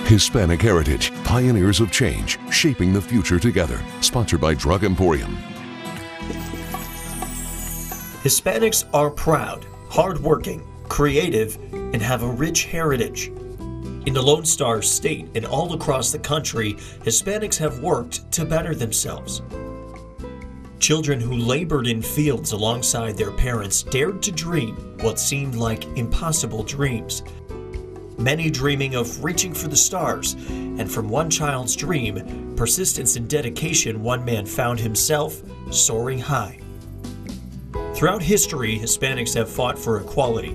Hispanic Heritage, Pioneers of Change, Shaping the Future Together. Sponsored by Drug Emporium. Hispanics are proud, hardworking, creative, and have a rich heritage. In the Lone Star State and all across the country, Hispanics have worked to better themselves. Children who labored in fields alongside their parents dared to dream what seemed like impossible dreams. Many dreaming of reaching for the stars, and from one child's dream, persistence and dedication, one man found himself soaring high. Throughout history, Hispanics have fought for equality,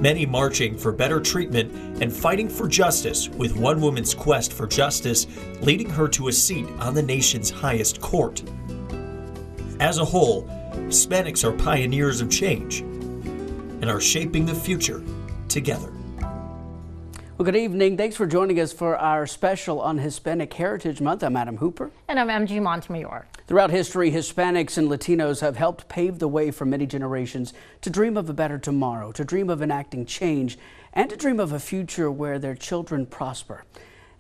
many marching for better treatment and fighting for justice, with one woman's quest for justice leading her to a seat on the nation's highest court. As a whole, Hispanics are pioneers of change and are shaping the future together. Well, good evening. Thanks for joining us for our special on Hispanic Heritage Month. I'm Adam Hooper. And I'm MG Montemayor. Throughout history, Hispanics and Latinos have helped pave the way for many generations to dream of a better tomorrow, to dream of enacting change, and to dream of a future where their children prosper.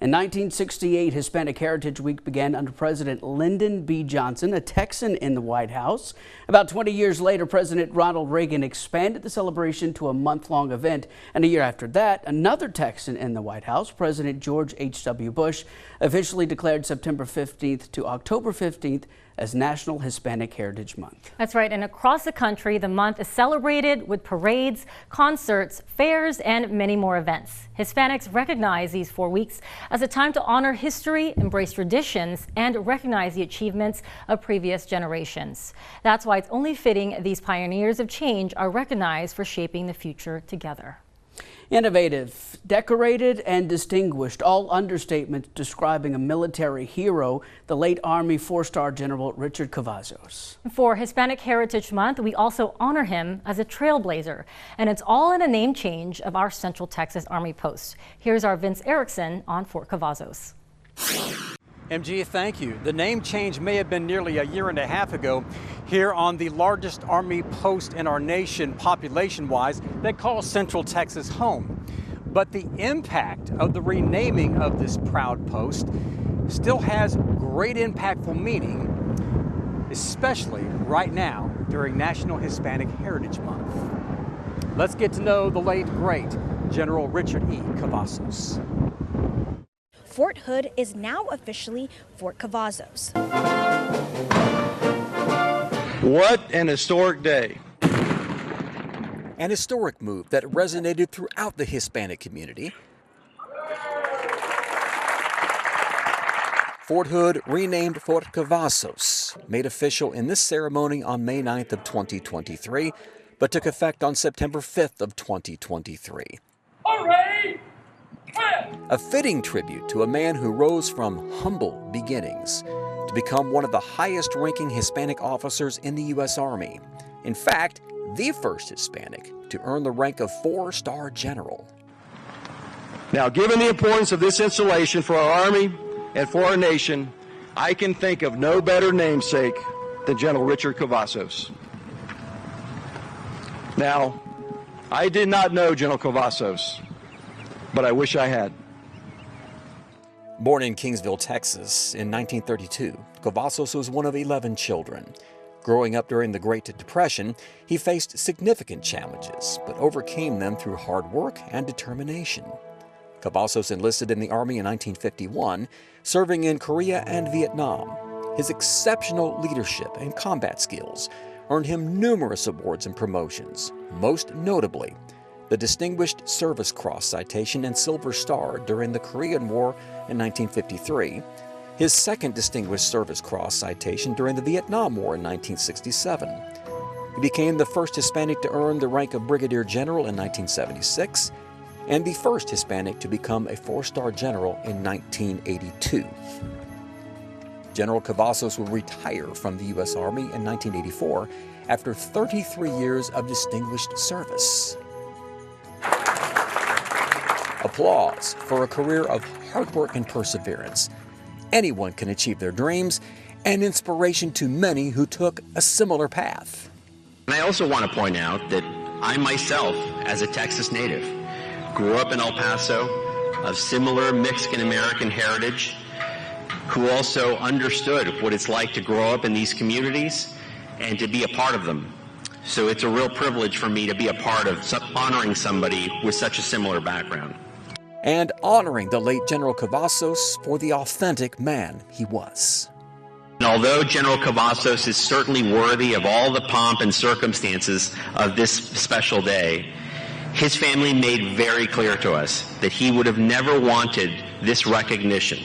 In 1968, Hispanic Heritage Week began under President Lyndon B. Johnson, a Texan in the White House. About 20 years later, President Ronald Reagan expanded the celebration to a month-long event. And a year after that, another Texan in the White House, President George H.W. Bush, officially declared September 15th to October 15th as National Hispanic Heritage Month. That's right, and across the country, the month is celebrated with parades, concerts, fairs, and many more events. Hispanics recognize these 4 weeks as a time to honor history, embrace traditions, and recognize the achievements of previous generations. That's why it's only fitting these pioneers of change are recognized for shaping the future together. Innovative, decorated, and distinguished, all understatements describing a military hero, the late Army 4-star General Richard Cavazos. For Hispanic Heritage Month, we also honor him as a trailblazer, and it's all in a name change of our Central Texas Army post. Here's our Vince Erickson on Fort Cavazos. MG, thank you. The name change may have been nearly a year and a half ago here on the largest Army post in our nation population-wise that calls Central Texas home. But the impact of the renaming of this proud post still has great impactful meaning, especially right now during National Hispanic Heritage Month. Let's get to know the late, great General Richard E. Cavazos. Fort Hood is now officially Fort Cavazos. What an historic day. An historic move that resonated throughout the Hispanic community. Fort Hood, renamed Fort Cavazos, made official in this ceremony on May 9th of 2023, but took effect on September 5th of 2023. All right. A fitting tribute to a man who rose from humble beginnings to become one of the highest-ranking Hispanic officers in the U.S. Army. In fact, the first Hispanic to earn the rank of 4-star general. Now, given the importance of this installation for our Army and for our nation, I can think of no better namesake than General Richard Cavazos. Now, I did not know General Cavazos, but I wish I had. Born in Kingsville, Texas in 1932, Cavazos was one of 11 children. Growing up during the Great Depression, he faced significant challenges, but overcame them through hard work and determination. Cavazos enlisted in the Army in 1951, serving in Korea and Vietnam. His exceptional leadership and combat skills earned him numerous awards and promotions, most notably the Distinguished Service Cross Citation and Silver Star during the Korean War in 1953, his second Distinguished Service Cross Citation during the Vietnam War in 1967. He became the first Hispanic to earn the rank of Brigadier General in 1976, and the first Hispanic to become a 4-star general in 1982. General Cavazos would retire from the U.S. Army in 1984 after 33 years of distinguished service. Applause for a career of hard work and perseverance. Anyone can achieve their dreams, and inspiration to many who took a similar path. And I also want to point out that I myself, as a Texas native, grew up in El Paso, of similar Mexican-American heritage who also understood what it's like to grow up in these communities and to be a part of them. So it's a real privilege for me to be a part of honoring somebody with such a similar background. And honoring the late General Cavazos for the authentic man he was. And although General Cavazos is certainly worthy of all the pomp and circumstances of this special day, his family made very clear to us that he would have never wanted this recognition.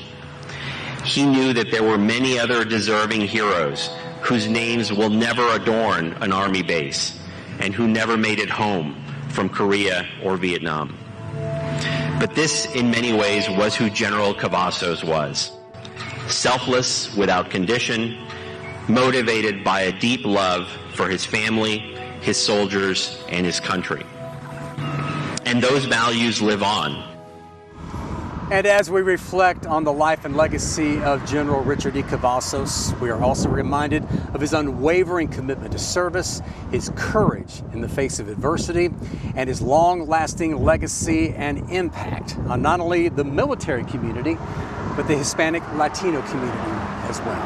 He knew that there were many other deserving heroes whose names will never adorn an Army base and who never made it home from Korea or Vietnam. But this, in many ways, was who General Cavazos was. Selfless, without condition, motivated by a deep love for his family, his soldiers, and his country. And those values live on. And as we reflect on the life and legacy of General Richard E. Cavazos, we are also reminded of his unwavering commitment to service, his courage in the face of adversity, and his long-lasting legacy and impact on not only the military community, but the Hispanic Latino community as well.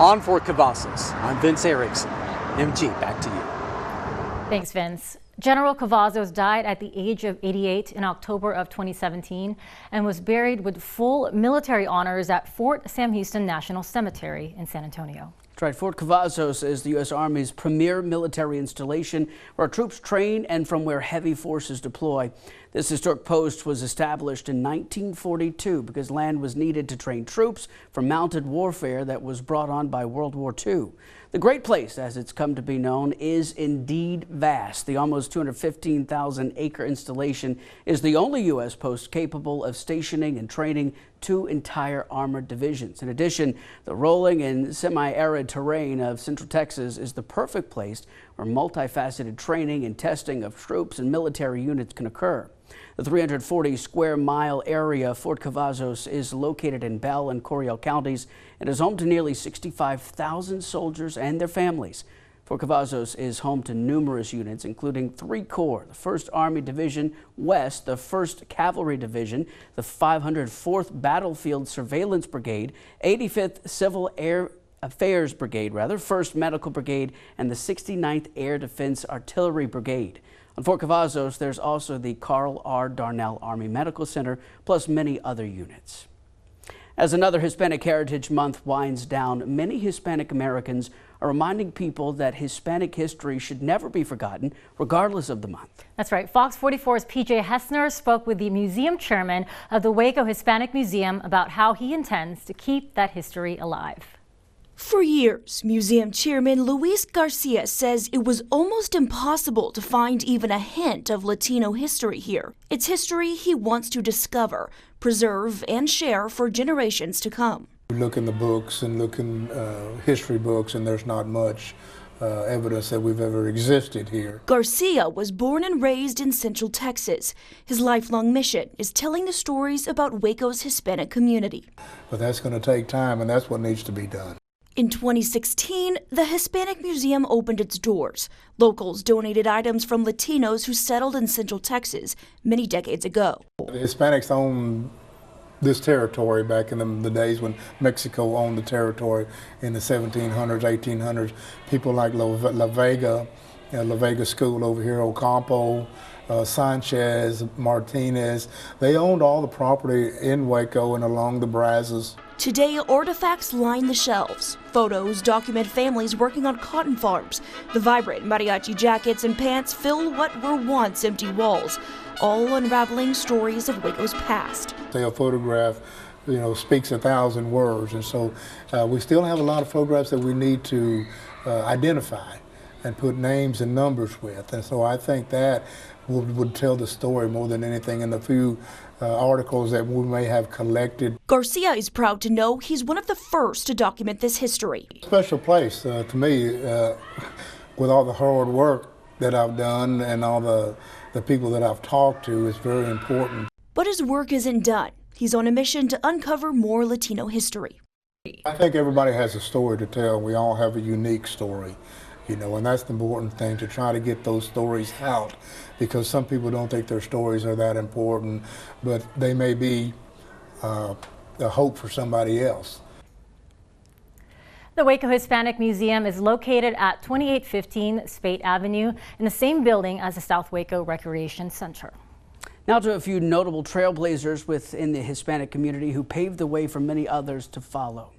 On for Cavazos, I'm Vince Erickson. MG, back to you. Thanks, Vince. General Cavazos died at the age of 88 in October of 2017 and was buried with full military honors at Fort Sam Houston National Cemetery in San Antonio. That's right. Fort Cavazos is the U.S. Army's premier military installation where our troops train and from where heavy forces deploy. This historic post was established in 1942 because land was needed to train troops for mounted warfare that was brought on by World War II. The Great Place, as it's come to be known, is indeed vast. The almost 215,000-acre installation is the only U.S. post capable of stationing and training 2 entire armored divisions. In addition, the rolling and semi-arid terrain of Central Texas is the perfect place where multifaceted training and testing of troops and military units can occur. The 340-square-mile area of Fort Cavazos is located in Bell and Coryell counties and is home to nearly 65,000 soldiers and their families. Fort Cavazos is home to numerous units, including 3 Corps, the 1st Army Division West, the 1st Cavalry Division, the 504th Battlefield Surveillance Brigade, 85th Civil Air Affairs Brigade, 1st Medical Brigade, and the 69th Air Defense Artillery Brigade. On Fort Cavazos, there's also the Carl R. Darnell Army Medical Center, plus many other units. As another Hispanic Heritage Month winds down, many Hispanic Americans are reminding people that Hispanic history should never be forgotten, regardless of the month. That's right. Fox 44's PJ Hessner spoke with the museum chairman of the Waco Hispanic Museum about how he intends to keep that history alive. For years, museum chairman Luis Garcia says it was almost impossible to find even a hint of Latino history here. It's history he wants to discover, preserve, and share for generations to come. We look in the books and look in history books, and there's not much evidence that we've ever existed here. Garcia was born and raised in Central Texas. His lifelong mission is telling the stories about Waco's Hispanic community. But that's going to take time, and that's what needs to be done. In 2016, the Hispanic Museum opened its doors. Locals donated items from Latinos who settled in Central Texas many decades ago. The Hispanics owned this territory back in the days when Mexico owned the territory in the 1700s, 1800s. People like La Vega School over here, Ocampo, Sanchez, Martinez, they owned all the property in Waco and along the Brazos. Today, artifacts line the shelves. Photos document families working on cotton farms. The vibrant mariachi jackets and pants fill what were once empty walls, all unraveling stories of Waco's past. A photograph, speaks 1,000 words, and so we still have a lot of photographs that we need to identify and put names and numbers with, and so I think that would tell the story more than anything in the few articles that we may have collected. Garcia is proud to know he's one of the first to document this history. Special place to me, with all the hard work that I've done and all the people that I've talked to, is very important. But his work isn't done. He's on a mission to uncover more Latino history. I think everybody has a story to tell. We all have a unique story. You know, and that's the important thing, to try to get those stories out, because some people don't think their stories are that important, but they may be a hope for somebody else. The Waco Hispanic Museum is located at 2815 Spate Avenue in the same building as the South Waco Recreation Center. Now to a few notable trailblazers within the Hispanic community who paved the way for many others to follow.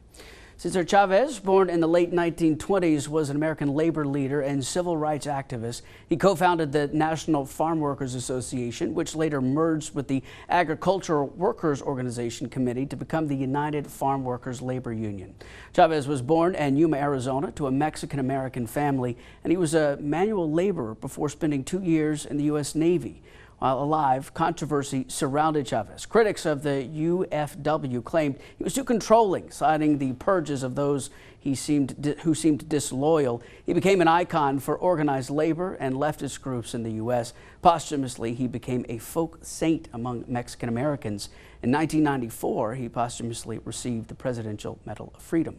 Cesar Chavez, born in the late 1920s, was an American labor leader and civil rights activist. He co-founded the National Farm Workers Association, which later merged with the Agricultural Workers Organization Committee to become the United Farm Workers Labor Union. Chavez was born in Yuma, Arizona, to a Mexican-American family, and he was a manual laborer before spending 2 years in the U.S. Navy. While alive, controversy surrounded Chavez. Critics of the UFW claimed he was too controlling, citing the purges of those who seemed disloyal. He became an icon for organized labor and leftist groups in the U.S. Posthumously, he became a folk saint among Mexican Americans. In 1994, he posthumously received the Presidential Medal of Freedom.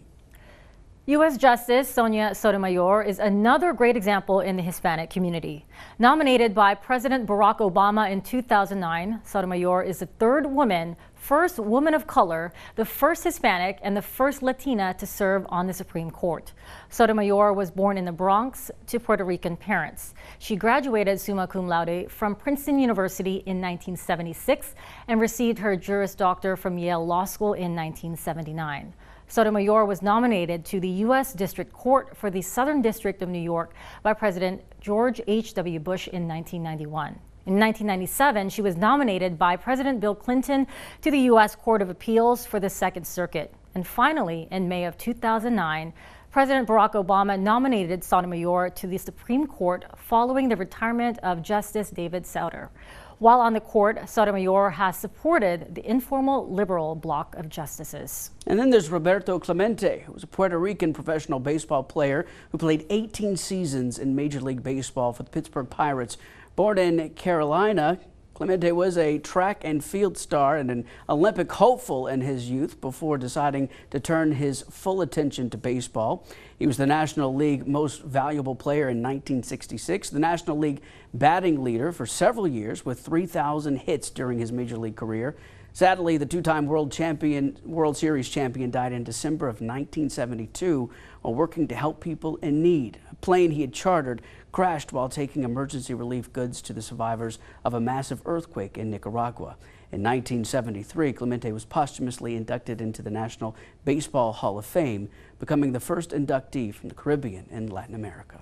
U.S. Justice Sonia Sotomayor is another great example in the Hispanic community. Nominated by President Barack Obama in 2009, Sotomayor is the third woman, first woman of color, the first Hispanic, and the first Latina to serve on the Supreme Court. Sotomayor was born in the Bronx to Puerto Rican parents. She graduated summa cum laude from Princeton University in 1976 and received her Juris Doctor from Yale Law School in 1979. Sotomayor was nominated to the U.S. District Court for the Southern District of New York by President George H.W. Bush in 1991. In 1997, she was nominated by President Bill Clinton to the U.S. Court of Appeals for the Second Circuit. And finally, in May of 2009, President Barack Obama nominated Sotomayor to the Supreme Court following the retirement of Justice David Souter. While on the court, Sotomayor has supported the informal liberal bloc of justices. And then there's Roberto Clemente, who was a Puerto Rican professional baseball player who played 18 seasons in Major League Baseball for the Pittsburgh Pirates. Born in Carolina, Clemente was a track and field star and an Olympic hopeful in his youth before deciding to turn his full attention to baseball. He was the National League Most Valuable Player in 1966, the National League batting leader for several years with 3,000 hits during his major league career. Sadly, the two-time World Series champion died in December of 1972 while working to help people in need. A plane he had chartered crashed while taking emergency relief goods to the survivors of a massive earthquake in Nicaragua. In 1973, Clemente was posthumously inducted into the National Baseball Hall of Fame, becoming the first inductee from the Caribbean and Latin America.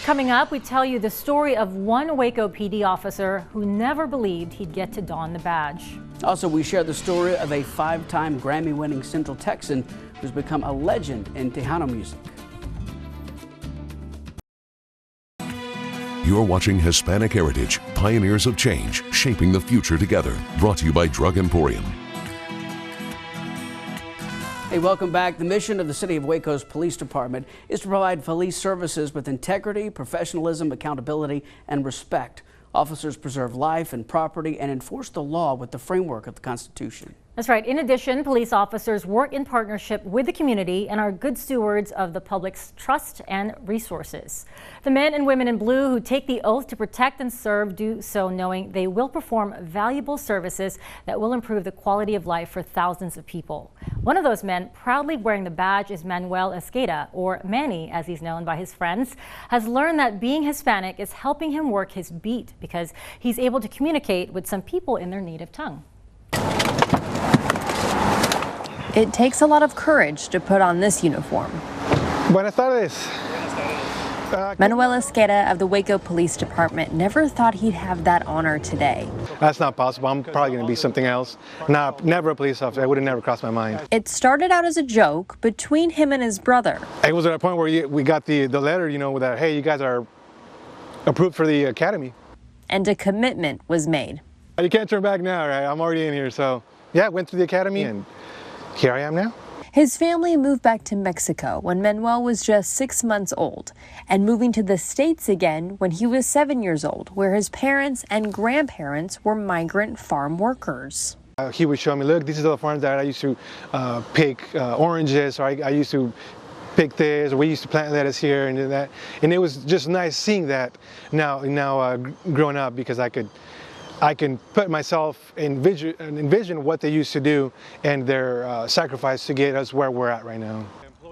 Coming up, we tell you the story of one Waco PD officer who never believed he'd get to don the badge. Also, we share the story of a 5-time Grammy-winning Central Texan who's become a legend in Tejano music. You're watching Hispanic Heritage, Pioneers of Change, Shaping the Future Together. Brought to you by Drug Emporium. Hey, welcome back. The mission of the City of Waco's Police Department is to provide police services with integrity, professionalism, accountability, and respect. Officers preserve life and property and enforce the law with the framework of the Constitution. That's right. In addition, police officers work in partnership with the community and are good stewards of the public's trust and resources. The men and women in blue who take the oath to protect and serve do so knowing they will perform valuable services that will improve the quality of life for thousands of people. One of those men proudly wearing the badge is Manuel Esqueda, or Manny as he's known by his friends, has learned that being Hispanic is helping him work his beat because he's able to communicate with some people in their native tongue. It takes a lot of courage to put on this uniform. Buenas tardes. Manuel Esqueda of the Waco Police Department never thought he'd have that honor today. That's not possible. I'm probably going to be something else. Never a police officer. It would have never crossed my mind. It started out as a joke between him and his brother. It was at a point where we got the letter, that, hey, you guys are approved for the academy. And a commitment was made. You can't turn back now, right? I'm already in here. So, yeah, went through the academy and here I am now. His family moved back to Mexico when Manuel was just 6 months old, and moving to the States again when he was 7 years old, where his parents and grandparents were migrant farm workers. He would show me, look, these are the farms that I used to pick oranges, or I used to pick this, or we used to plant lettuce here and that. And it was just nice seeing that now growing up, because I can put myself envision what they used to do and their sacrifice to get us where we're at right now.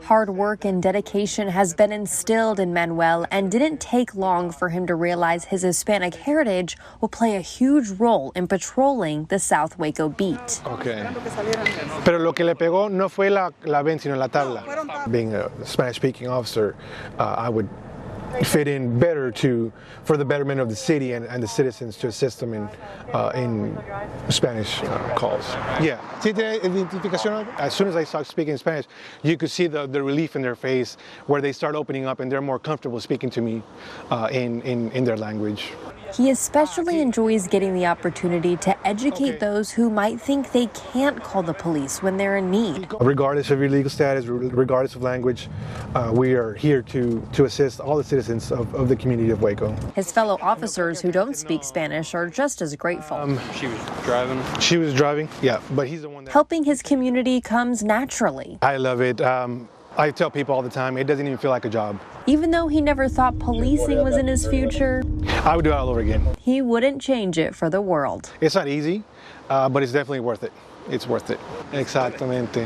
Hard work and dedication has been instilled in Manuel, and didn't take long for him to realize his Hispanic heritage will play a huge role in patrolling the South Waco beat. Okay. Pero lo que le pegó no fue la ven, sino la tabla. Being a Spanish-speaking officer, I would fit in better for the betterment of the city and the citizens, to assist them in Spanish calls. Yeah. As soon as I started speaking Spanish, you could see the relief in their face, where they start opening up and they're more comfortable speaking to me in their language. He especially enjoys getting the opportunity to educate those who might think they can't call the police when they're in need. Regardless of your legal status, regardless of language, we are here to assist all the citizens of the community of Waco. His fellow officers who don't speak Spanish are just as grateful. She was driving. She was driving, yeah, but he's the one that... Helping his community comes naturally. I love it. I tell people all the time, it doesn't even feel like a job. Even though he never thought policing was in his future, I would do it all over again. He wouldn't change it for the world. It's not easy, but it's definitely worth it. It's worth it. Exactamente.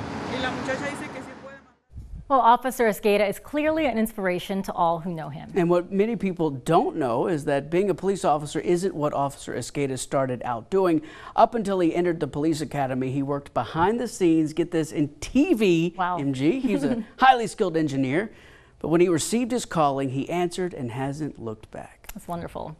Well, Officer Esqueda is clearly an inspiration to all who know him. And what many people don't know is that being a police officer isn't what Officer Esqueda started out doing. Up until he entered the police academy, he worked behind the scenes, get this, in TV. Wow. MG. He's a highly skilled engineer. But when he received his calling, he answered and hasn't looked back. That's wonderful.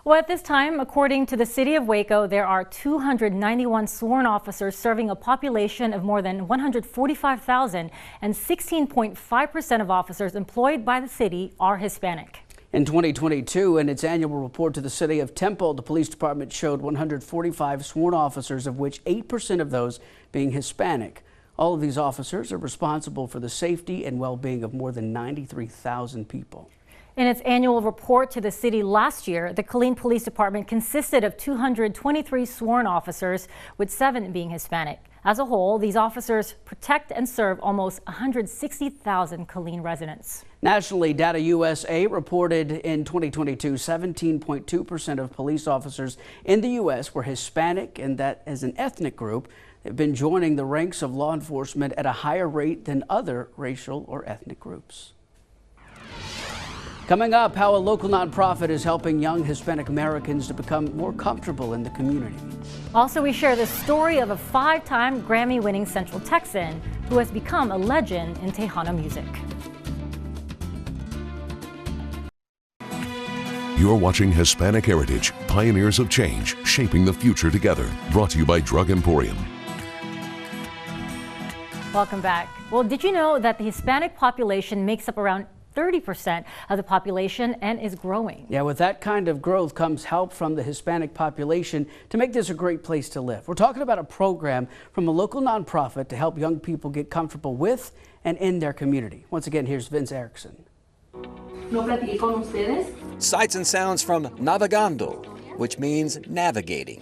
Well, at this time, according to the city of Waco, there are 291 sworn officers serving a population of more than 145,000, and 16.5% of officers employed by the city are Hispanic. In 2022, in its annual report to the city of Temple, the police department showed 145 sworn officers, of which 8% of those being Hispanic. All of these officers are responsible for the safety and well-being of more than 93,000 people. In its annual report to the city last year, the Killeen Police Department consisted of 223 sworn officers, with 7 being Hispanic. As a whole, these officers protect and serve almost 160,000 Killeen residents. Nationally, Data USA reported in 2022, 17.2% of police officers in the U.S. were Hispanic, and that as an ethnic group, they've been joining the ranks of law enforcement at a higher rate than other racial or ethnic groups. Coming up, how a local nonprofit is helping young Hispanic Americans to become more comfortable in the community. Also, we share the story of a 5-time Grammy-winning Central Texan who has become a legend in Tejano music. You're watching Hispanic Heritage, Pioneers of Change, Shaping the Future Together. Brought to you by Drug Emporium. Welcome back. Well, did you know that the Hispanic population makes up around 30% of the population and is growing? Yeah, with that kind of growth comes help from the Hispanic population to make this a great place to live. We're talking about a program from a local nonprofit to help young people get comfortable with and in their community. Once again, here's Vince Erickson. Sights and sounds from Navegando, which means navigating.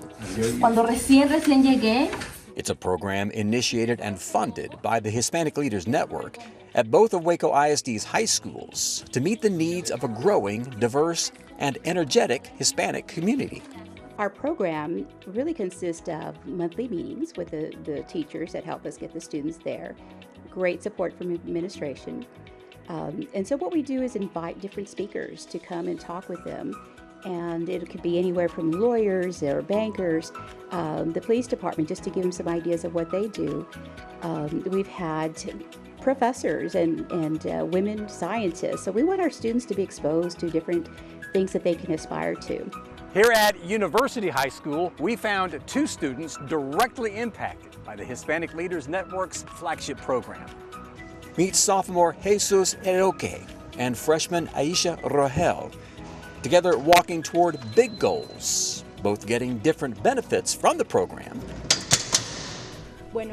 Cuando recién llegué. It's a program initiated and funded by the Hispanic Leaders Network at both of Waco ISD's high schools to meet the needs of a growing, diverse, and energetic Hispanic community. Our program really consists of monthly meetings with the teachers that help us get the students there, great support from administration. And so what we do is invite different speakers to come and talk with them. And it could be anywhere from lawyers or bankers, the police department, just to give them some ideas of what they do. We've had professors and women scientists. So we want our students to be exposed to different things that they can aspire to. Here at University High School, we found 2 students directly impacted by the Hispanic Leaders Network's flagship program. Meet sophomore Jesus Eroque and freshman Aisha Rohel, together walking toward big goals, both getting different benefits from the program.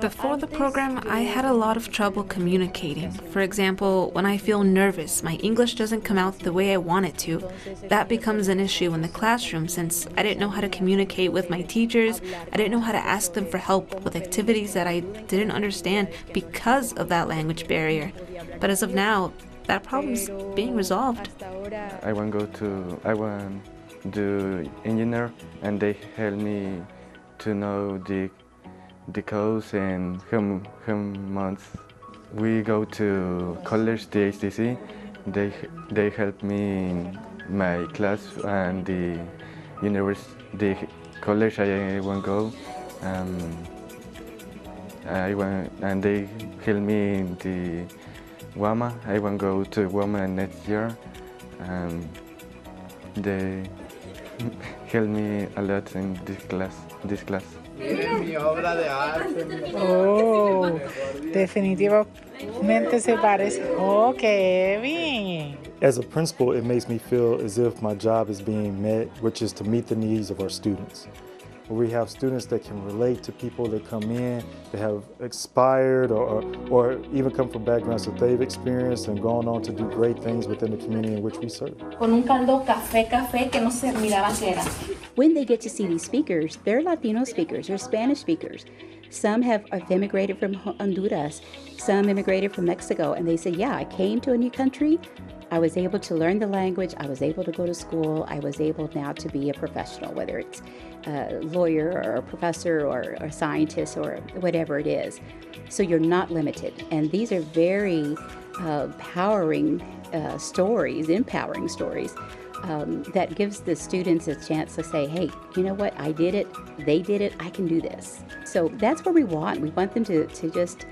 Before the program, I had a lot of trouble communicating. For example, when I feel nervous, my English doesn't come out the way I want it to. That becomes an issue in the classroom since I didn't know how to communicate with my teachers. I didn't know how to ask them for help with activities that I didn't understand because of that language barrier. But as of now, that problem's being resolved. I want to do engineer, and they help me to know the codes and how months. We go to college, the HTC. They help me in my class and the university, the college I want to go. And they help me in the WAMA. I want to go to WAMA next year. They help me a lot in this class. Oh, definitivamente se parece. Oh, qué bien. As a principal, it makes me feel as if my job is being met, which is to meet the needs of our students. We have students that can relate to people that come in, that have expired or even come from backgrounds that they've experienced and gone on to do great things within the community in which we serve. Con un caldo café que no se miraba que era. When they get to see these speakers, they're Latino speakers, they're Spanish speakers. Some have immigrated from Honduras, some immigrated from Mexico, and they say, yeah, I came to a new country, I was able to learn the language, I was able to go to school, I was able now to be a professional, whether it's a lawyer or a professor or a scientist or whatever it is. So you're not limited. And these are very empowering stories that gives the students a chance to say, hey, you know what, I did it, they did it, I can do this. So that's what we want. We want them to just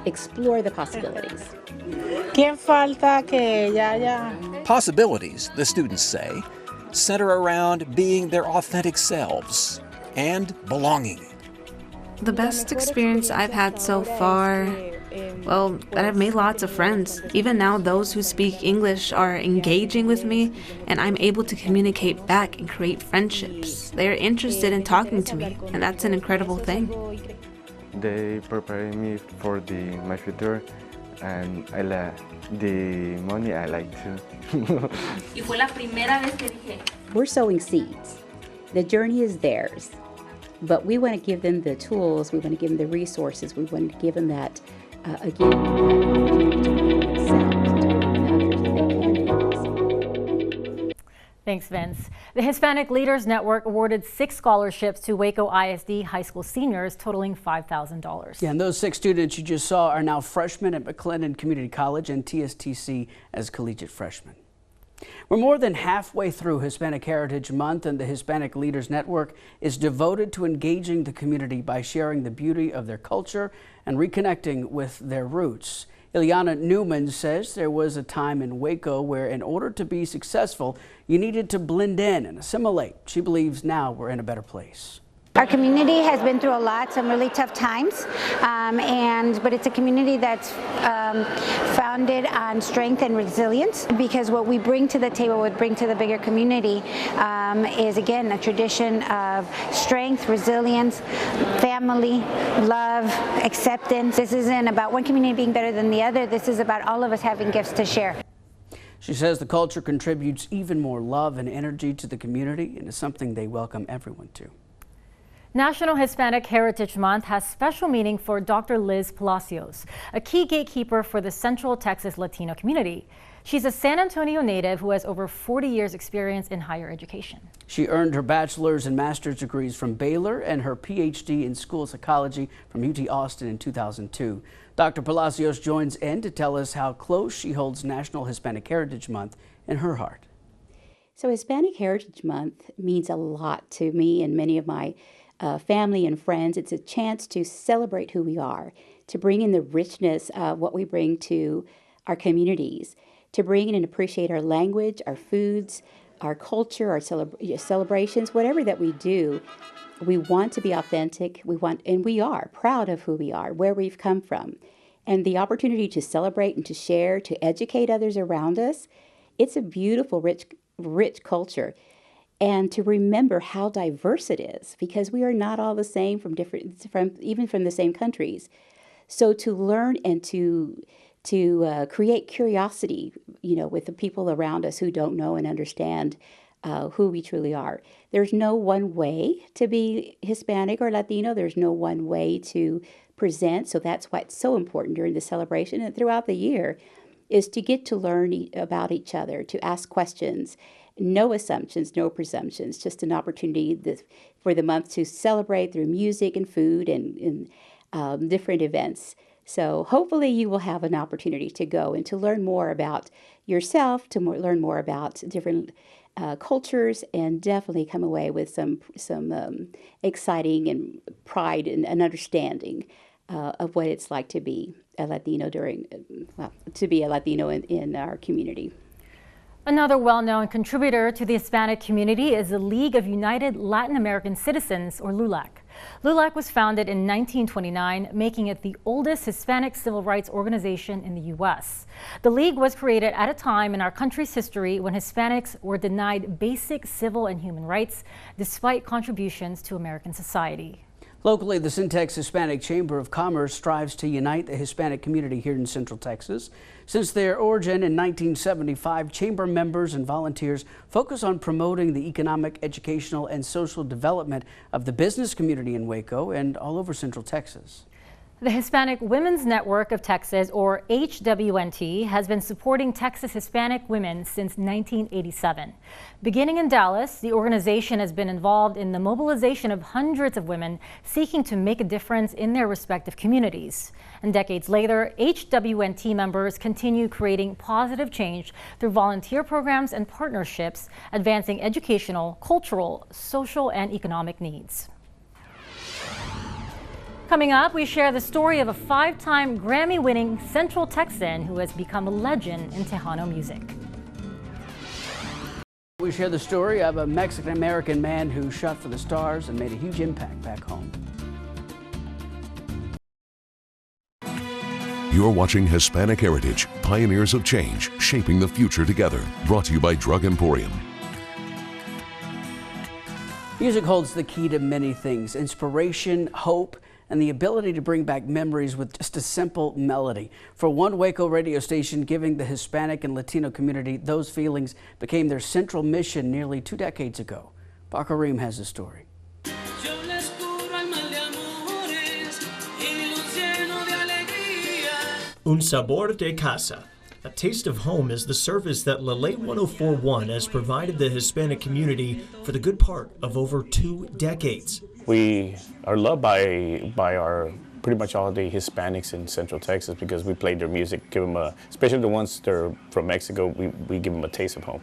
explore the possibilities. ¿Quién falta que ya? Possibilities, the students say, center around being their authentic selves and belonging. The best experience I've had so far, well, that I've made lots of friends. Even now, those who speak English are engaging with me, and I'm able to communicate back and create friendships. They are interested in talking to me, and that's an incredible thing. They prepare me for my future, and the money I like too. We're sowing seeds. The journey is theirs, but we want to give them the tools, we want to give them the resources, we want to give them that, Thanks, Vince. The Hispanic Leaders Network awarded 6 scholarships to Waco ISD high school seniors, totaling $5,000. Yeah, and those 6 students you just saw are now freshmen at McLennan Community College and TSTC as collegiate freshmen. We're more than halfway through Hispanic Heritage Month, and the Hispanic Leaders Network is devoted to engaging the community by sharing the beauty of their culture and reconnecting with their roots. Ileana Newman says there was a time in Waco where in order to be successful, you needed to blend in and assimilate. She believes now we're in a better place. Our community has been through a lot, some really tough times, but it's a community that's founded on strength and resilience, because what we bring to the table, what we bring to the bigger community is, again, a tradition of strength, resilience, family, love, acceptance. This isn't about one community being better than the other. This is about all of us having gifts to share. She says the culture contributes even more love and energy to the community and is something they welcome everyone to. National Hispanic Heritage Month has special meaning for Dr. Liz Palacios, a key gatekeeper for the Central Texas Latino community. She's a San Antonio native who has over 40 years experience in higher education. She earned her bachelor's and master's degrees from Baylor and her PhD in school psychology from UT Austin in 2002. Dr. Palacios joins in to tell us how close she holds National Hispanic Heritage Month in her heart. So Hispanic Heritage Month means a lot to me and many of my family and friends. It's a chance to celebrate who we are, to bring in the richness of what we bring to our communities, to bring in and appreciate our language, our foods, our culture, our celebrations, whatever that we do. We want to be authentic. And we are proud of who we are, where we've come from. And the opportunity to celebrate and to share, to educate others around us, it's a beautiful, rich culture. and to remember how diverse it is, because we are not all the same even from the same countries. So to learn and to create curiosity, with the people around us who don't know and understand who we truly are. There's no one way to be Hispanic or Latino. There's no one way to present. So that's why it's so important during the celebration and throughout the year is to get to learn about each other, to ask questions. No assumptions, no presumptions, just an opportunity for the month to celebrate through music and food and different events. So hopefully you will have an opportunity to go and to learn more about yourself, to learn more about different cultures, and definitely come away with some exciting and pride and understanding of what it's like to be a Latino in our community. Another well-known contributor to the Hispanic community is the League of United Latin American Citizens, or LULAC. LULAC was founded in 1929, making it the oldest Hispanic civil rights organization in the U.S. The League was created at a time in our country's history when Hispanics were denied basic civil and human rights, despite contributions to American society. Locally, the Syntex Hispanic Chamber of Commerce strives to unite the Hispanic community here in Central Texas. Since their origin in 1975, chamber members and volunteers focus on promoting the economic, educational, and social development of the business community in Waco and all over Central Texas. The Hispanic Women's Network of Texas, or HWNT, has been supporting Texas Hispanic women since 1987. Beginning in Dallas, the organization has been involved in the mobilization of hundreds of women seeking to make a difference in their respective communities. And decades later, HWNT members continue creating positive change through volunteer programs and partnerships, advancing educational, cultural, social, and economic needs. Coming up, we share the story of a 5-time Grammy-winning Central Texan who has become a legend in Tejano music. We share the story of a Mexican-American man who shot for the stars and made a huge impact back home. You're watching Hispanic Heritage, Pioneers of Change, Shaping the Future Together. Brought to you by Drug Emporium. Music holds the key to many things: inspiration, hope, and the ability to bring back memories with just a simple melody. For one Waco radio station, giving the Hispanic and Latino community those feelings became their central mission nearly 2 decades ago. Bakarim has the story. Un sabor de casa. A taste of home is the service that Lele 1041 has provided the Hispanic community for the good part of over 2 decades. We are loved by our pretty much all the Hispanics in Central Texas because we play their music, give them especially the ones that are from Mexico, we give them a taste of home.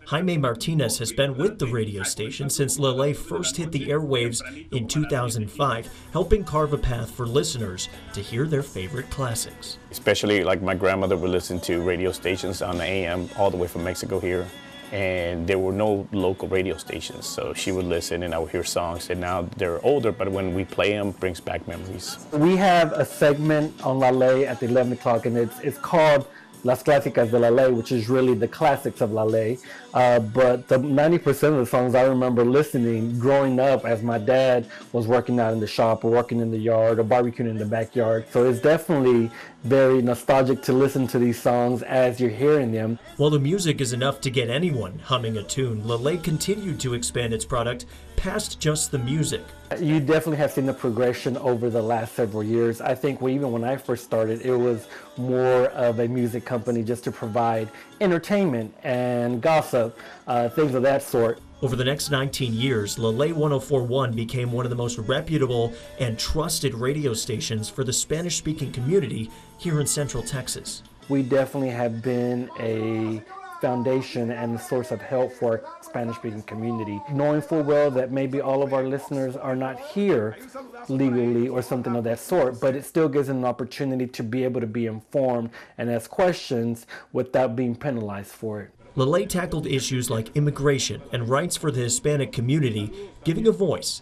Jaime Martinez has been with the radio station since Lele first hit the airwaves in 2005, helping carve a path for listeners to hear their favorite classics. Especially like my grandmother would listen to radio stations on the AM all the way from Mexico here. And there were no local radio stations, so she would listen and I would hear songs, and now they're older, but when we play them, it brings back memories. We have a segment on La Ley at the 11 o'clock, and it's called Las Clásicas de La Ley, which is really the classics of La Ley. But the 90% of the songs I remember listening growing up as my dad was working out in the shop or working in the yard or barbecuing in the backyard. So it's definitely very nostalgic to listen to these songs as you're hearing them. While the music is enough to get anyone humming a tune, Lele continued to expand its product past just the music. You definitely have seen the progression over the last several years. I think even when I first started, it was more of a music company just to provide entertainment and gossip, things of that sort. Over the next 19 years, Lele 1041 became one of the most reputable and trusted radio stations for the Spanish-speaking community here in Central Texas. We definitely have been a foundation and a source of help for our Spanish-speaking community, knowing full well that maybe all of our listeners are not here legally or something of that sort, but it still gives them an opportunity to be able to be informed and ask questions without being penalized for it. Lele tackled issues like immigration and rights for the Hispanic community, giving a voice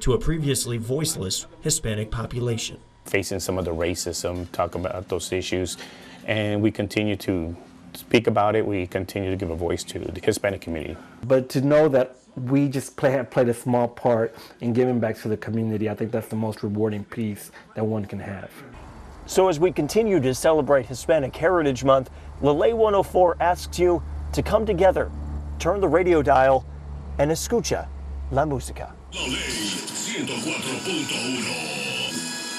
to a previously voiceless Hispanic population. Facing some of the racism, talk about those issues, and we continue to speak about it. We continue to give a voice to the Hispanic community. But to know that we just played a small part in giving back to the community, I think that's the most rewarding piece that one can have. So as we continue to celebrate Hispanic Heritage Month, Lele 104 asks you to come together, turn the radio dial, and escucha la música.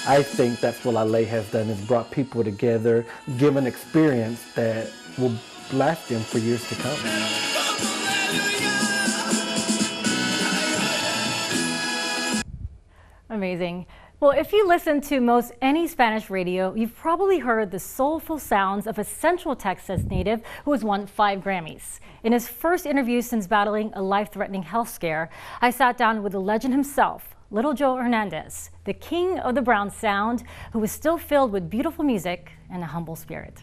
I think that's what Lele has done, is brought people together, give an experience that will last them for years to come. Amazing. Well, if you listen to most any Spanish radio, you've probably heard the soulful sounds of a Central Texas native who has won 5 Grammys. In his first interview since battling a life-threatening health scare, I sat down with the legend himself, Little Joe Hernandez, the king of the brown sound, who is still filled with beautiful music and a humble spirit.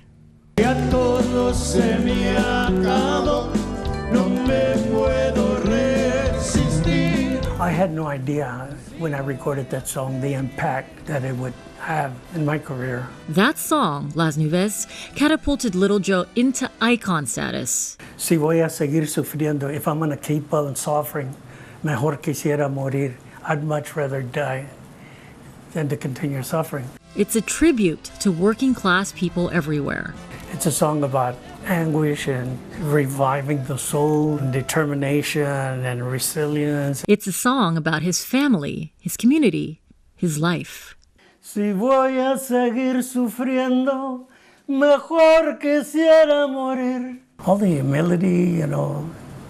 I had no idea when I recorded that song the impact that it would have in my career. That song, Las Nubes, catapulted Little Joe into icon status. Si voy a seguir sufriendo, if I'm going to keep on suffering, mejor quisiera morir. I'd much rather die than to continue suffering. It's a tribute to working class people everywhere. It's a song about anguish and reviving the soul and determination and resilience. It's a song about his family, his community, his life. Si voy a seguir sufriendo, mejor quisiera morir. All the humility,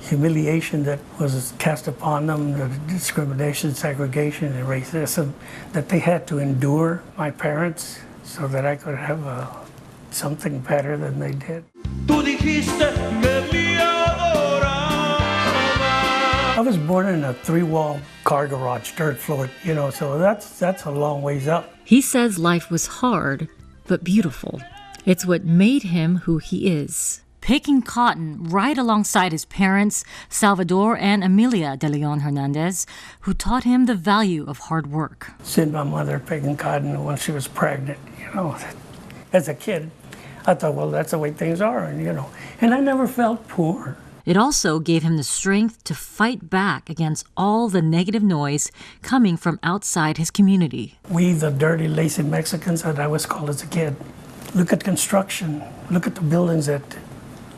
humiliation that was cast upon them, the discrimination, segregation, and racism that they had to endure, my parents, so that I could have something better than they did. I was born in a 3-wall car garage, third floor, so that's a long ways up. He says life was hard, but beautiful. It's what made him who he is. Picking cotton right alongside his parents, Salvador and Emilia de Leon Hernandez, who taught him the value of hard work. Seeing my mother picking cotton when she was pregnant, as a kid, I thought, well, that's the way things are, and I never felt poor. It also gave him the strength to fight back against all the negative noise coming from outside his community. We, the dirty, lazy Mexicans that I was called as a kid, look at construction, look at the buildings that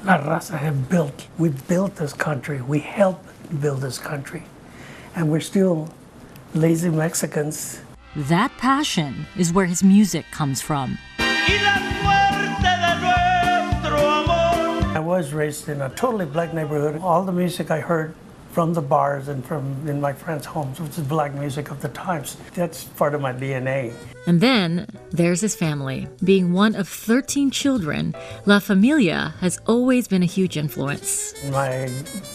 La Raza have built. We built this country, we helped build this country, and we're still lazy Mexicans. That passion is where his music comes from. I was raised in a totally black neighborhood. All the music I heard from the bars and from in my friends' homes, which is black music of the times. That's part of my DNA. And then there's his family. Being one of 13 children, La Familia has always been a huge influence. My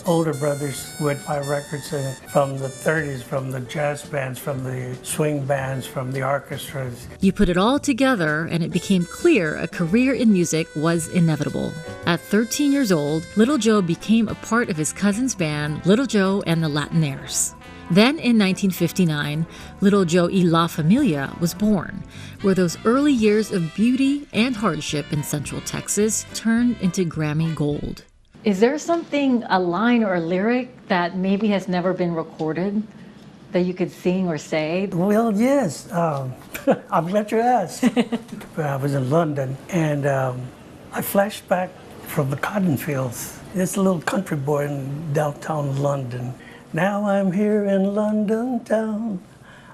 older brothers would buy records from the 30s, from the jazz bands, from the swing bands, from the orchestras. You put it all together and it became clear a career in music was inevitable. At 13 years old, Little Joe became a part of his cousin's band, Little Joe and the Latinaires. Then in 1959, Little Joe y La Familia was born, where those early years of beauty and hardship in Central Texas turned into Grammy gold. Is there something, a line or a lyric that maybe has never been recorded that you could sing or say? Well, yes. I'm glad you asked. I was in London, and I flashed back from the cotton fields. This little country boy in downtown London. Now I'm here in London town.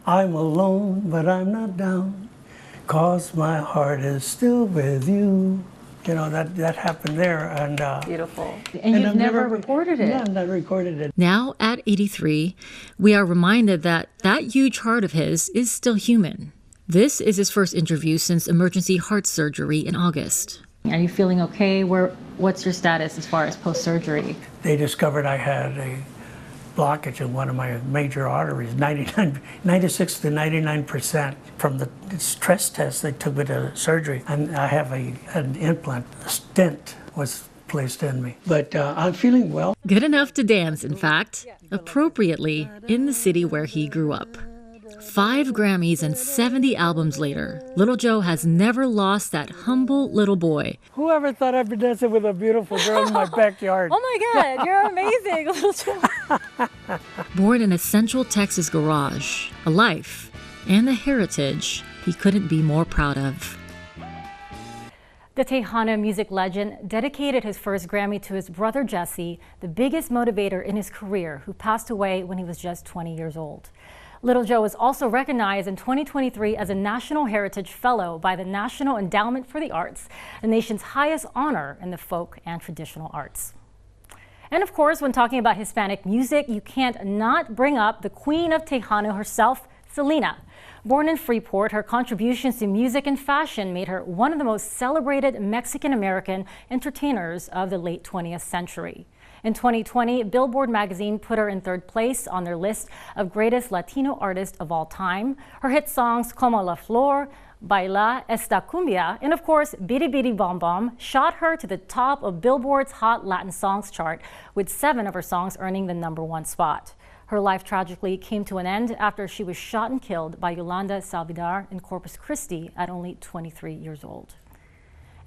I'm alone, but I'm not down, 'cause my heart is still with you. That happened there. And beautiful. And you've never recorded it? Yeah, I've never recorded it. Now at 83, we are reminded that huge heart of his is still human. This is his first interview since emergency heart surgery in August. Are you feeling okay? What's your status as far as post-surgery? They discovered I had a blockage in one of my major arteries, 96 to 99%. From the stress test, they took me to surgery, and I have an implant. A stent was placed in me. But I'm feeling well. Good enough to dance, in fact, appropriately in the city where he grew up. 5 Grammys and 70 albums later, Little Joe has never lost that humble little boy. Whoever thought I'd be dancing with a beautiful girl in my backyard? Oh my God, you're amazing, Little Joe. Born in a Central Texas garage, a life and a heritage he couldn't be more proud of. The Tejano music legend dedicated his first Grammy to his brother Jesse, the biggest motivator in his career, who passed away when he was just 20 years old. Little Joe was also recognized in 2023 as a National Heritage Fellow by the National Endowment for the Arts, the nation's highest honor in the folk and traditional arts. And of course, when talking about Hispanic music, you can't not bring up the Queen of Tejano herself, Selena. Born in Freeport, her contributions to music and fashion made her one of the most celebrated Mexican-American entertainers of the late 20th century. In 2020, Billboard magazine put her in 3rd place on their list of greatest Latino artists of all time. Her hit songs Como la Flor, Baila Esta Cumbia, and of course, Bidi Bidi Bom Bom shot her to the top of Billboard's Hot Latin Songs chart, with 7 of her songs earning the #1 spot. Her life tragically came to an end after she was shot and killed by Yolanda Salvidar in Corpus Christi at only 23 years old.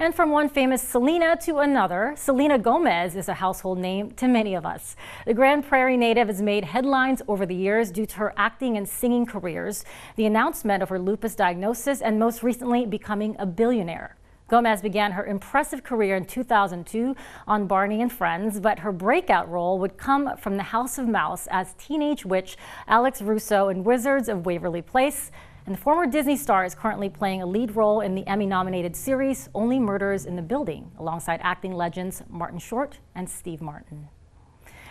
And from one famous Selena to another, Selena Gomez is a household name to many of us. The Grand Prairie native has made headlines over the years due to her acting and singing careers, the announcement of her lupus diagnosis, and most recently becoming a billionaire. Gomez began her impressive career in 2002 on Barney and Friends, but her breakout role would come from The House of Mouse as teenage witch Alex Russo in Wizards of Waverly Place. And the former Disney star is currently playing a lead role in the Emmy-nominated series Only Murders in the Building, alongside acting legends Martin Short and Steve Martin.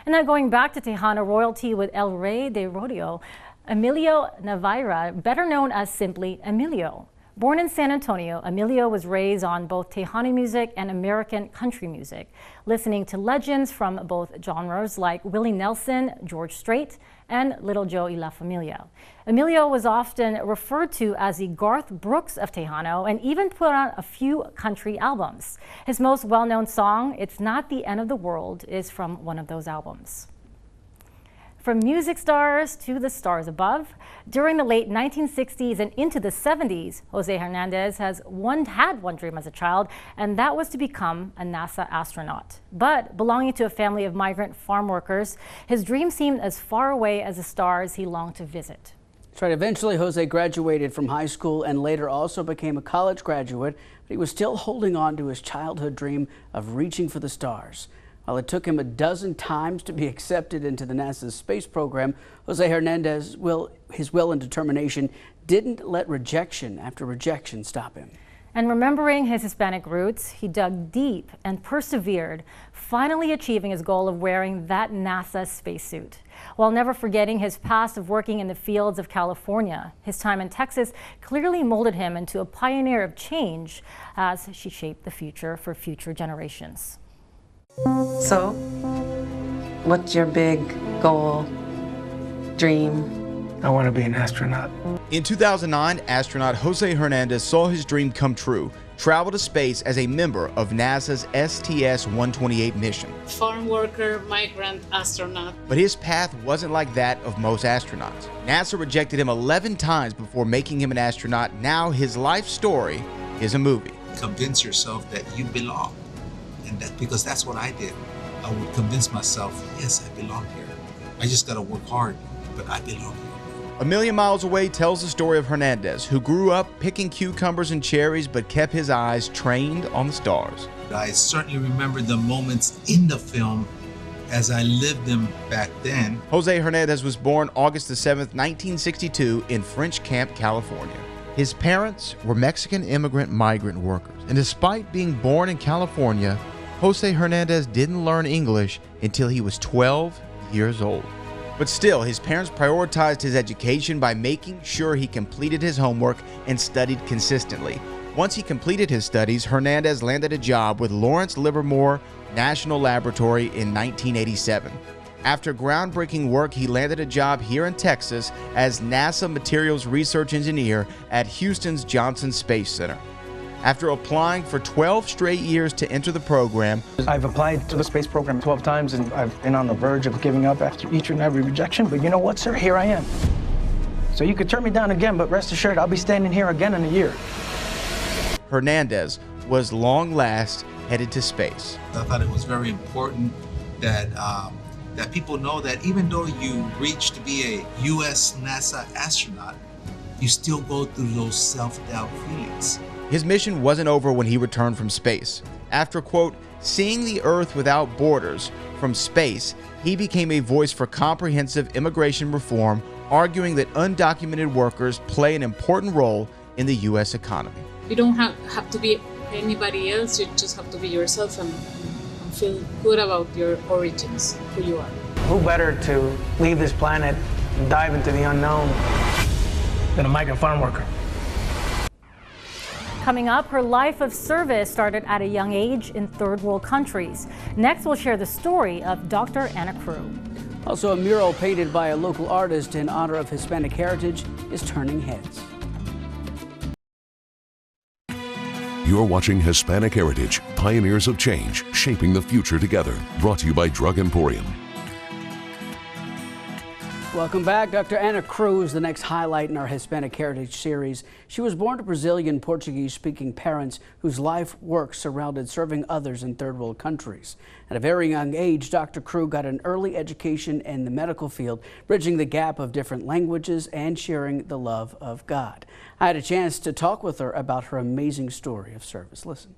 And now going back to Tejano royalty with El Rey de Rodeo, Emilio Navarra, better known as simply Emilio. Born in San Antonio, Emilio was raised on both Tejano music and American country music, listening to legends from both genres like Willie Nelson, George Strait, and Little Joe y La Familia. Emilio was often referred to as the Garth Brooks of Tejano and even put on a few country albums. His most well-known song, It's Not the End of the World, is from one of those albums. From music stars to the stars above, during the late 1960s and into the 70s, Jose Hernandez had one dream as a child, and that was to become a NASA astronaut. But belonging to a family of migrant farm workers, his dream seemed as far away as the stars he longed to visit. That's right. Eventually, Jose graduated from high school and later also became a college graduate, but he was still holding on to his childhood dream of reaching for the stars. While it took him a dozen times to be accepted into the NASA's space program, Jose Hernandez, his will and determination didn't let rejection after rejection stop him. And remembering his Hispanic roots, he dug deep and persevered, finally achieving his goal of wearing that NASA spacesuit. While never forgetting his past of working in the fields of California, his time in Texas clearly molded him into a pioneer of change as she shaped the future for future generations. So, what's your big goal, dream? I want to be an astronaut. In 2009, astronaut Jose Hernandez saw his dream come true, travel to space as a member of NASA's STS-128 mission. Farm worker, migrant, astronaut. But his path wasn't like that of most astronauts. NASA rejected him 11 times before making him an astronaut. Now his life story is a movie. Convince yourself that you belong. And because that's what I did. I would convince myself, yes, I belong here. I just gotta work hard, but I belong here. A Million Miles Away tells the story of Hernandez, who grew up picking cucumbers and cherries, but kept his eyes trained on the stars. I certainly remember the moments in the film as I lived them back then. Jose Hernandez was born August the 7th, 1962 in French Camp, California. His parents were Mexican immigrant migrant workers, and despite being born in California, Jose Hernandez didn't learn English until he was 12 years old. But still, his parents prioritized his education by making sure he completed his homework and studied consistently. Once he completed his studies, Hernandez landed a job with Lawrence Livermore National Laboratory in 1987. After groundbreaking work, he landed a job here in Texas as NASA Materials Research Engineer at Houston's Johnson Space Center. After applying for 12 straight years to enter the program, I've applied to the space program 12 times and I've been on the verge of giving up after each and every rejection, but you know what, sir? Here I am. So you could turn me down again, but rest assured, I'll be standing here again in a year. Hernandez was long last headed to space. I thought it was very important that that people know that even though you reach to be a U.S. NASA astronaut, you still go through those self-doubt feelings. His mission wasn't over when he returned from space. After, quote, seeing the Earth without borders from space, he became a voice for comprehensive immigration reform, arguing that undocumented workers play an important role in the U.S. economy. You don't have to be anybody else, you just have to be yourself and feel good about your origins, who you are. Who better to leave this planet and dive into the unknown than a migrant farm worker? Coming up, her life of service started at a young age in third world countries. Next, we'll share the story of Dr. Anna Crew. Also, a mural painted by a local artist in honor of Hispanic heritage is turning heads. You're watching Hispanic Heritage, Pioneers of Change, Shaping the Future Together. Brought to you by Drug Emporium. Welcome back. Dr. Anna Crew is the next highlight in our Hispanic Heritage series. She was born to Brazilian Portuguese-speaking parents whose life work surrounded serving others in third world countries. At a very young age, Dr. Crew got an early education in the medical field, bridging the gap of different languages and sharing the love of God. I had a chance to talk with her about her amazing story of service. Listen.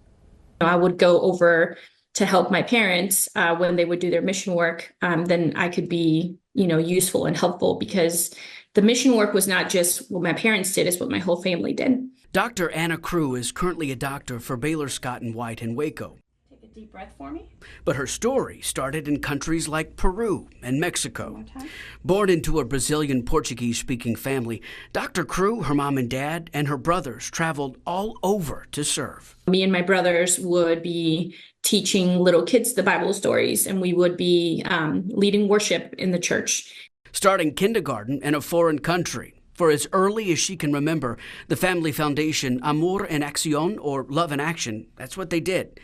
I would go over to help my parents when they would do their mission work. Then I could be, useful and helpful, because the mission work was not just what my parents did, it's what my whole family did. Dr. Anna Crew is currently a doctor for Baylor Scott & White in Waco. Take a deep breath for me. But her story started in countries like Peru and Mexico. Born into a Brazilian Portuguese-speaking family, Dr. Crew, her mom and dad, and her brothers traveled all over to serve. Me and my brothers would be teaching little kids the Bible stories, and we would be leading worship in the church. Starting kindergarten in a foreign country. For as early as she can remember, the family foundation, Amor en Acción, or Love in Action, that's what they did.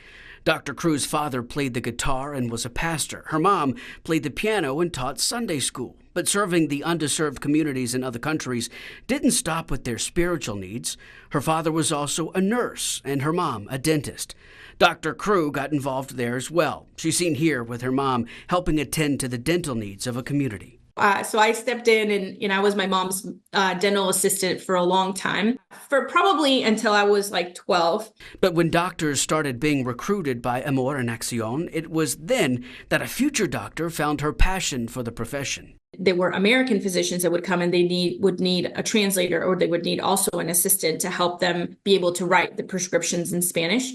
Dr. Crew's father played the guitar and was a pastor. Her mom played the piano and taught Sunday school. But serving the underserved communities in other countries didn't stop with their spiritual needs. Her father was also a nurse and her mom a dentist. Dr. Crew got involved there as well. She's seen here with her mom helping attend to the dental needs of a community. So I stepped in and I was my mom's dental assistant for a long time, for probably until I was like 12. But when doctors started being recruited by Amor en Acción, it was then that a future doctor found her passion for the profession. There were American physicians that would come and they would need a translator, or they would need also an assistant to help them be able to write the prescriptions in Spanish.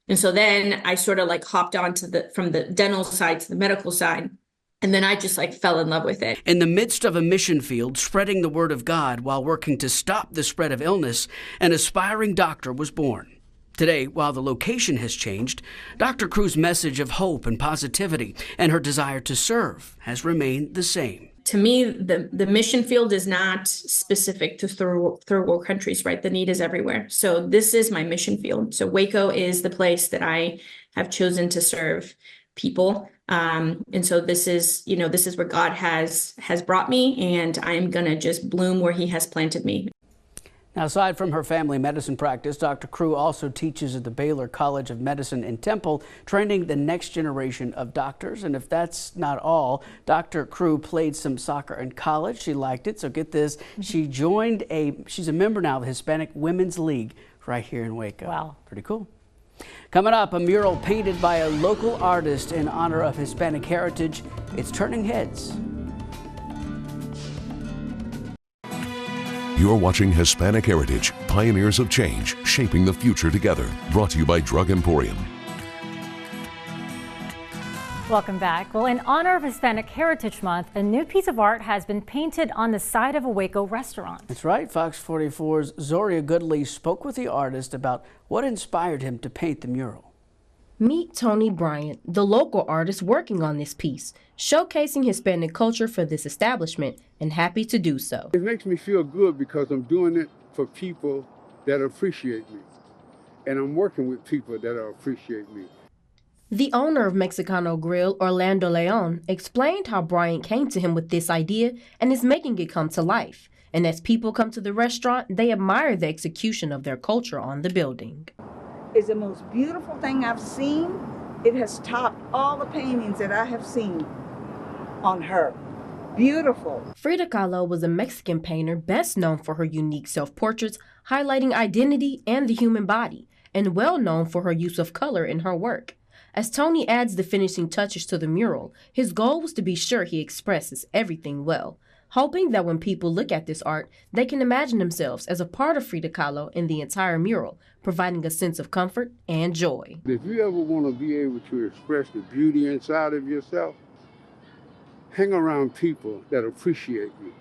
And so then I sort of like hopped on to from the dental side to the medical side. And then I just like fell in love with it. In the midst of a mission field, spreading the word of God while working to stop the spread of illness, an aspiring doctor was born. Today, while the location has changed, Dr. Crew's message of hope and positivity and her desire to serve has remained the same. To me, the mission field is not specific to third world countries, right? The need is everywhere. So this is my mission field. So Waco is the place that I have chosen to serve people. And so this is where God has brought me, and I'm going to just bloom where he has planted me. Now, aside from her family medicine practice, Dr. Crew also teaches at the Baylor College of Medicine in Temple, training the next generation of doctors. And if that's not all, Dr. Crew played some soccer in college. She liked it. So get this, she joined she's a member now of the Hispanic Women's League right here in Waco. Wow. Pretty cool. Coming up, a mural painted by a local artist in honor of Hispanic heritage. It's turning heads. You're watching Hispanic Heritage, Pioneers of Change, Shaping the Future Together. Brought to you by Drug Emporium. Welcome back. Well, in honor of Hispanic Heritage Month, a new piece of art has been painted on the side of a Waco restaurant. That's right. Fox 44's Zoria Goodley spoke with the artist about what inspired him to paint the mural. Meet Tony Bryant, the local artist working on this piece, showcasing Hispanic culture for this establishment, and happy to do so. It makes me feel good because I'm doing it for people that appreciate me, and I'm working with people that appreciate me. The owner of Mexicano Grill, Orlando Leon, explained how Bryant came to him with this idea and is making it come to life. And as people come to the restaurant, they admire the execution of their culture on the building. It's the most beautiful thing I've seen. It has topped all the paintings that I have seen on her. Beautiful. Frida Kahlo was a Mexican painter best known for her unique self-portraits highlighting identity and the human body, and well known for her use of color in her work. As Tony adds the finishing touches to the mural, his goal was to be sure he expresses everything well, hoping that when people look at this art, they can imagine themselves as a part of Frida Kahlo in the entire mural, providing a sense of comfort and joy. If you ever want to be able to express the beauty inside of yourself, hang around people that appreciate you.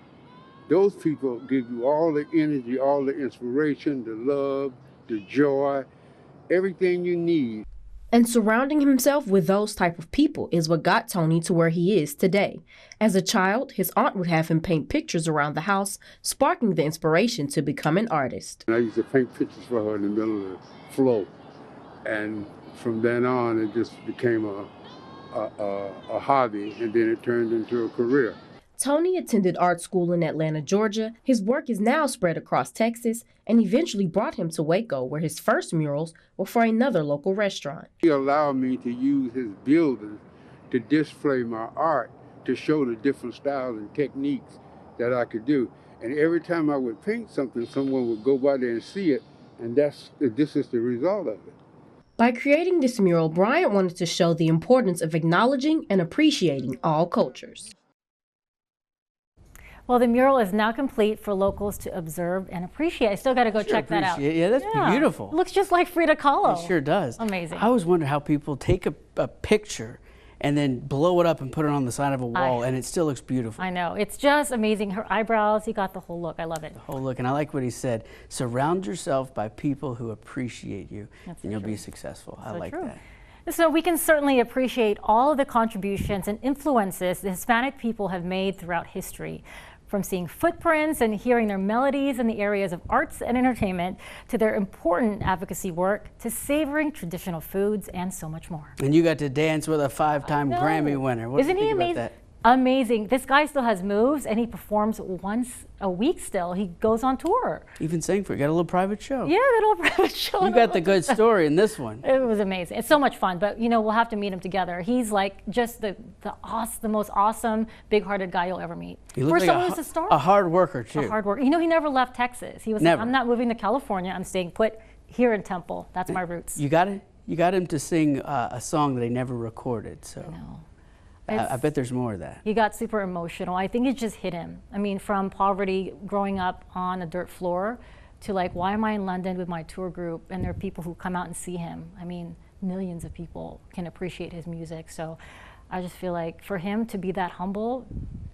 Those people give you all the energy, all the inspiration, the love, the joy, everything you need. And surrounding himself with those type of people is what got Tony to where he is today. As a child, his aunt would have him paint pictures around the house, sparking the inspiration to become an artist. I used to paint pictures for her in the middle of the floor. And from then on, it just became a hobby, and then it turned into a career. Tony attended art school in Atlanta, Georgia. His work is now spread across Texas and eventually brought him to Waco, where his first murals were for another local restaurant. He allowed me to use his building to display my art, to show the different styles and techniques that I could do. And every time I would paint something, someone would go by there and see it, and this is the result of it. By creating this mural, Bryant wanted to show the importance of acknowledging and appreciating all cultures. Well, the mural is now complete for locals to observe and appreciate. I still got to go check that out. Yeah, that's beautiful. It looks just like Frida Kahlo. It sure does. Amazing. I always wonder how people take a picture and then blow it up and put it on the side of a wall, and it still looks beautiful. I know. It's just amazing. Her eyebrows, he got the whole look. I love it. The whole look. And I like what he said. Surround yourself by people who appreciate you, and you'll be successful. I like that. So we can certainly appreciate all of the contributions and influences the Hispanic people have made throughout history. From seeing footprints and hearing their melodies in the areas of arts and entertainment, to their important advocacy work, to savoring traditional foods, and so much more. And you got to dance with a 5-time Grammy winner. What Isn't do you he think amazing? about that? Amazing. This guy still has moves, and he performs once a week still. He goes on tour. Even sang for it. Got a little private show. Yeah, a little private show. You got the good story in this one. It was amazing. It's so much fun, but you know, we'll have to meet him together. He's like just the most awesome, big-hearted guy you'll ever meet. He looks like a hard worker, too. A hard worker. You know, he never left Texas. He was like, I'm not moving to California. I'm staying put here in Temple. That's my roots. You got him to sing a song that he never recorded, so. I bet there's more of that. He got super emotional. I think it just hit him. I mean, from poverty, growing up on a dirt floor, to like, why am I in London with my tour group? And there are people who come out and see him. I mean, millions of people can appreciate his music. So I just feel like for him to be that humble,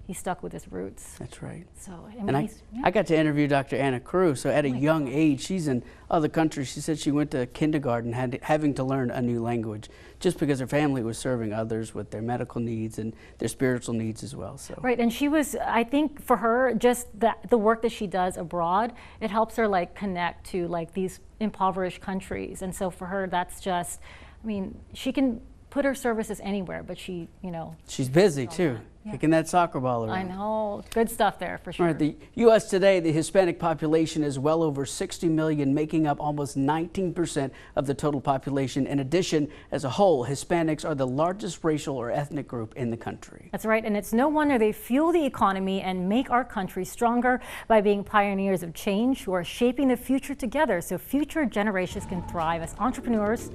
he stuck with his roots. That's right. So, I mean, I got to interview Dr. Anna Cruz. So at a young age, she's in other countries. She said she went to kindergarten having to learn a new language just because her family was serving others with their medical needs and their spiritual needs as well. So. Right, and she was, I think for her, just the work that she does abroad, it helps her like connect to like these impoverished countries. And so for her, that's just, I mean, she can put her services anywhere, but she, you know. She's busy too, kicking that soccer ball around. I know, good stuff there for sure. All right, the U.S. today, the Hispanic population is well over 60 million, making up almost 19% of the total population. In addition, as a whole, Hispanics are the largest racial or ethnic group in the country. That's right, and it's no wonder they fuel the economy and make our country stronger by being pioneers of change who are shaping the future together so future generations can thrive as entrepreneurs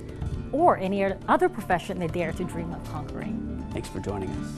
or any other profession they dare to dream of conquering. Thanks for joining us.